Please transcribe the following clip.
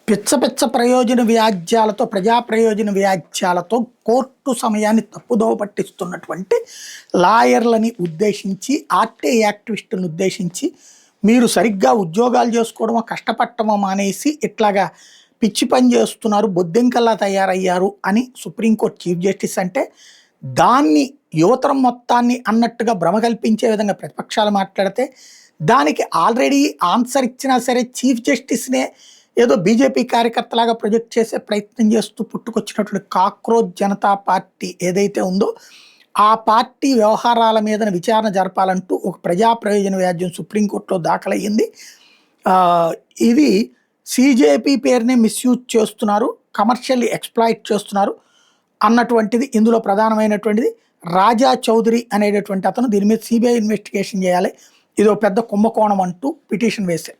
పిచ్చ పిచ్చ ప్రయోజన వ్యాజ్యాలతో ప్రజా ప్రయోజన వ్యాజ్యాలతో కోర్టు సమయాన్ని తప్పుదోవ పట్టిస్తున్నటువంటి లాయర్లని ఉద్దేశించి ఆర్టీ యాక్టివిస్టులను ఉద్దేశించి మీరు సరిగ్గా ఉద్యోగాలు చేసుకోవడమో కష్టపడటమో మానేసి ఇట్లాగా పిచ్చి పని చేస్తున్నారు బొద్దింకల్లా తయారయ్యారు అని సుప్రీంకోర్టు చీఫ్ జస్టిస్ అంటే దాన్ని యువతరం మొత్తాన్ని అన్నట్టుగా భ్రమ కల్పించే విధంగా ప్రతిపక్షాలు మాట్లాడితే దానికి ఆల్రెడీ ఆన్సర్ ఇచ్చినా సరే చీఫ్ జస్టిస్నే ఏదో బీజేపీ కార్యకర్తలాగా ప్రొజెక్ట్ చేసే ప్రయత్నం చేస్తూ పుట్టుకొచ్చినటువంటి కాక్రోచ్ జనతా పార్టీ ఏదైతే ఉందో ఆ పార్టీ వ్యవహారాల మీద విచారణ జరపాలంటూ ఒక ప్రజా ప్రయోజన వ్యాజ్యం సుప్రీంకోర్టులో దాఖలయ్యింది. ఇది సిజేపీ పేరునే మిస్యూజ్ చేస్తున్నారు, కమర్షియల్లీ ఎక్స్ప్లాయిట్ చేస్తున్నారు అన్నటువంటిది ఇందులో ప్రధానమైనటువంటిది. రాజా చౌదరి అనేటటువంటి అతను దీని మీద సిబిఐ ఇన్వెస్టిగేషన్ చేయాలి, ఇది ఒక పెద్ద కుంభకోణం అంటూ పిటిషన్ వేశారు.